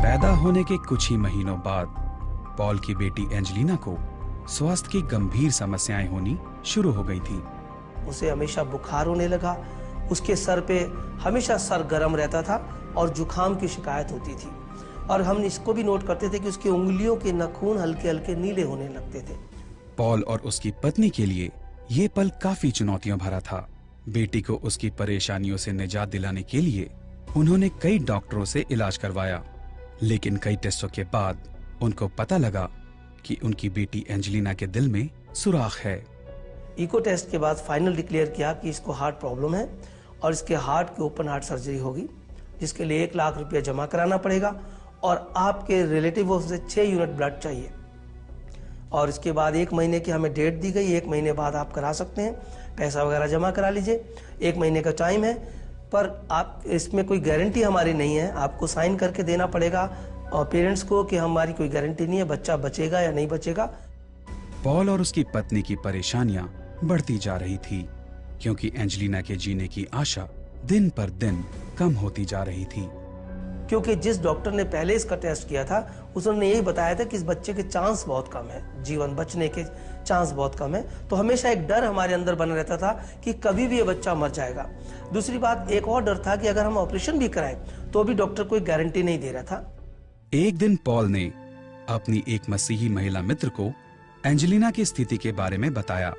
पैदा होने के कुछ ही महीनों बाद पॉल की बेटी एंजेलिना को स्वास्थ्य की गंभीर समस्याएं होनी शुरू हो गई थी। उसे हमेशा बुखार होने लगा, उसके सर पे हमेशा सर गर्म रहता था और जुकाम की शिकायत होती थी। और हम इसको भी नोट करते थे कि उसकी उंगलियों के नाखून हल्के हल्के नीले होने लगते थे। पॉल और उसकी पत्नी के लिए ये पल काफी चुनौतियों भरा था। बेटी को उसकी परेशानियों से निजात दिलाने के लिए उन्होंने कई डॉक्टरों से इलाज करवाया, लेकिन कई टेस्टों के बाद उनको पता लगा कि उनकी बेटी एंजेलिना के दिल में सुराख है। इको टेस्ट के बाद फाइनल डिक्लेयर किया कि इसको हार्ट प्रॉब्लम है और इसके हार्ट की ओपन हार्ट सर्जरी होगी, जिसके लिए 1 लाख रुपया जमा कराना पड़ेगा और आपके रिलेटिव से 6 यूनिट ब्लड चाहिए। और इसके बाद 1 महीने की हमें डेट दी गई, 1 महीने बाद आप करा सकते हैं, पैसा वगैरह जमा करा लीजिए। 1 महीने का टाइम है, पर आप इसमें कोई गारंटी हमारी नहीं है, आपको साइन करके देना पड़ेगा और पेरेंट्स को कि हमारी कोई गारंटी नहीं है बच्चा बचेगा या नहीं बचेगा। पॉल और उसकी पत्नी की परेशानियां बढ़ती जा रही थी, क्योंकि एंजेलिना के जीने की आशा दिन पर दिन कम होती जा रही थी। क्योंकि जिस डॉक्टर ने पहले इसका टेस्ट किया था उसने यही बताया था कि इस बच्चे के चांस बहुत कम है, जीवन बचने के चांस बहुत कम है। तो हमेशा एक डर हमारे अंदर बना रहता था कि कभी भी ये बच्चा मर जाएगा। दूसरी बात, एक और डर था कि अगर हम ऑपरेशन भी कराएं तो भी डॉक्टर कोई गारंटी नहीं दे रहा था। एक दिन पॉल ने अपनी एक मसीही महिला मित्र को एंजेलिना की स्थिति के बारे में बताया।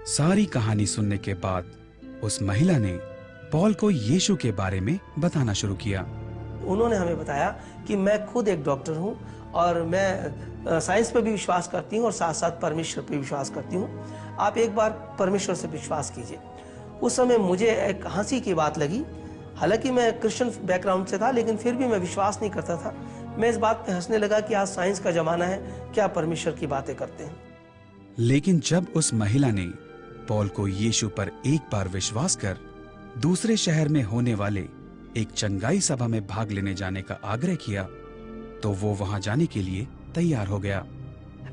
सारी कहानी सुनने के बाद उस महिला ने पॉल को यीशु के बारे में बताना शुरू किया। उन्होंने हमें बताया कि मैं खुद एक डॉक्टर हूं और मैं साइंस पे भी विश्वास करती हूं और साथ साथ परमेश्वर पे विश्वास करती हूं। आप एक बार परमेश्वर से विश्वास कीजिए। उस समय मुझे एक हंसी की बात लगी। हालांकि मैं क्रिश्चियन बैकग्राउंड से था, लेकिन फिर भी मैं विश्वास नहीं करता था। मैं इस बात पे हंसने लगा कि आज साइंस का जमाना है, क्या परमेश्वर की बातें करते हैं। लेकिन जब उस महिला ने पॉल को यीशु पर एक बार विश्वास कर दूसरे शहर में होने वाले एक चंगाई सभा में भाग लेने जाने का आग्रह किया, तो वो वहां जाने के लिए तैयार हो गया।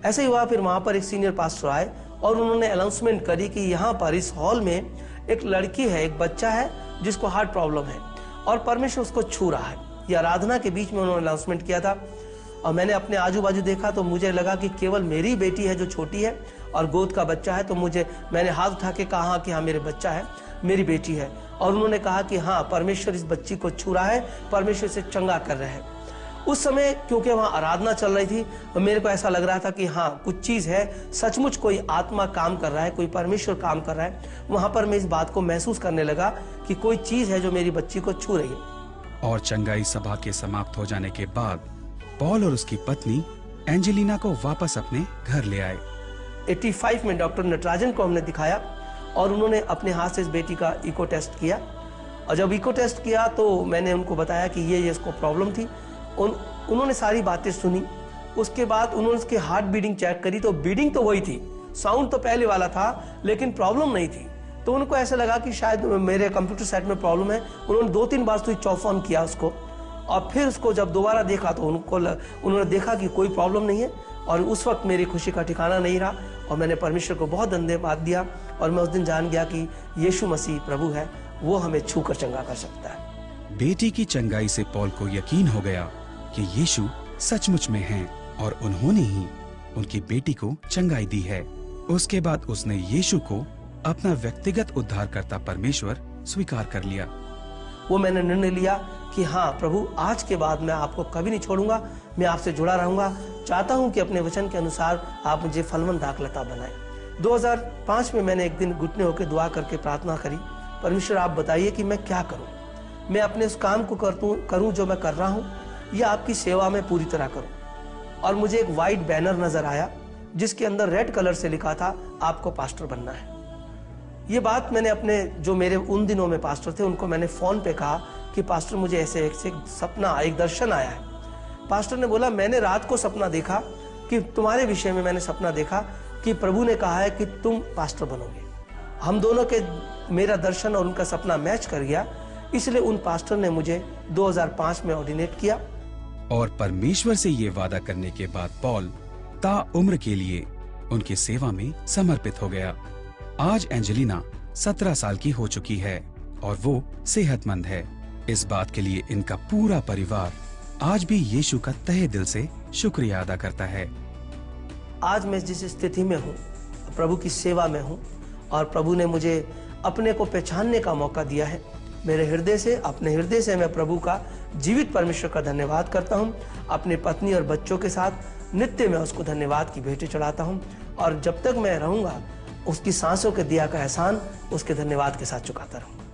ऐसे ही हुआ। फिर वहां पर एक सीनियर पास्टर आए और उन्होंने अनाउंसमेंट करी कि यहाँ पर इस हॉल में एक लड़की है, एक बच्चा है जिसको हार्ट प्रॉब्लम है और परमेश्वर उसको छू रहा है। ये आराधना के बीच में उन्होंने अनाउंसमेंट किया था और मैंने अपने आजू बाजू देखा तो मुझे लगा कि केवल मेरी बेटी है जो छोटी है और गोद का बच्चा है। तो मैंने हाथ उठा के कहा कि हाँ मेरे बच्चा है, मेरी बेटी है। और उन्होंने कहा कि हाँ परमेश्वर इस बच्ची को छू रहा है, परमेश्वर से चंगा कर रहे हैं। उस समय क्योंकि वहाँ आराधना चल रही थी, मेरे को ऐसा लग रहा था कि हाँ कुछ चीज है, सचमुच कोई आत्मा काम कर रहा है, कोई परमेश्वर काम कर रहा है। वहां पर मैं इस बात को महसूस करने लगा कि कोई चीज है जो मेरी बच्ची को छू रही है। और चंगाई सभा के समाप्त हो जाने के बाद पॉल और उसकी पत्नी एंजेलिना को वापस अपने घर ले आए। 85 में डॉक्टर नटराजन को हमने दिखाया और उन्होंने अपने हाथ से इस बेटी का इको टेस्ट किया। और जब इको टेस्ट किया तो मैंने उनको बताया कि ये इसको प्रॉब्लम थी। उन्होंने सारी बातें सुनी। उसके बाद उन्होंने उसकी हार्ट बीटिंग चेक करी तो बीटिंग तो वही थी, साउंड तो पहले वाला था, लेकिन प्रॉब्लम नहीं थी। तो उनको ऐसा लगा कि शायद मेरे कंप्यूटर सेट में प्रॉब्लम है। उन्होंने 2-3 बार स्विच ऑफ ऑन किया उसको और फिर उसको जब दोबारा देखा तो उन्होंने देखा कि कोई प्रॉब्लम नहीं है। और उस वक्त मेरी खुशी का ठिकाना नहीं रहा और मैंने परमेश्वर को बहुत धन्यवाद दिया। और मैं उस दिन जान गया कि यीशु मसीह प्रभु है, वो हमें छू कर चंगा कर सकता है। बेटी की चंगाई से पॉल को यकीन हो गया कि यीशु सचमुच में हैं और उन्होंने ही उनकी बेटी को चंगाई दी है। उसके बाद उसने यीशु को अपना व्यक्तिगत उद्धारकर्ता परमेश्वर स्वीकार कर लिया। वो मैंने निर्णय लिया कि हाँ प्रभु, आज के बाद मैं आपको कभी नहीं छोड़ूंगा, मैं आपसे जुड़ा रहूंगा। चाहता हूं कि अपने वचन के अनुसार आप मुझे फलवंत दाखलता बनाएं। 2005 में मैंने एक दिन घुटने होकर दुआ करके प्रार्थना करी, परमेश्वर आप बताइए कि मैं क्या करूं, मैं अपने उस काम को करूं जो मैं कर रहा हूं, या आपकी सेवा में पूरी तरह करूं। और मुझे एक वाइट बैनर नजर आया जिसके अंदर रेड कलर से लिखा था आपको पास्टर बनना है। ये बात मैंने अपने जो मेरे उन दिनों में पास्टर थे उनको मैंने फोन पे कहा कि पास्टर मुझे ऐसे एक सपना, एक दर्शन आया है। पास्टर ने बोला मैंने रात को सपना देखा कि तुम्हारे विषय में मैंने सपना देखा कि प्रभु ने कहा है कि तुम पास्टर बनोगे। हम दोनों के मेरा दर्शन और उनका सपना मैच कर गया, इसलिए उन पास्टर ने मुझे 2005 में ऑर्डिनेट किया। और परमेश्वर से ये वादा करने के बाद पॉल ताउम्र के लिए उनकी सेवा में समर्पित हो गया। आज एंजेलिना 17 साल की हो चुकी है और वो सेहतमंद है। इस बात के लिए इनका पूरा परिवार आज भी यीशु का तहे दिल से शुक्रिया अदा करता है। आज मैं जिस स्थिति में हूँ, प्रभु की सेवा में हूँ और प्रभु ने मुझे अपने को पहचानने का मौका दिया है। मेरे हृदय से, अपने हृदय से मैं प्रभु का जीवित परमेश्वर का धन्यवाद करता हूँ। अपनी पत्नी और बच्चों के साथ नित्य मैं उसको धन्यवाद की भेंटें चढ़ाता हूँ और जब तक मैं रहूँगा उसकी सांसों के दिया का एहसान उसके धन्यवाद के साथ चुकाता रहूँगा।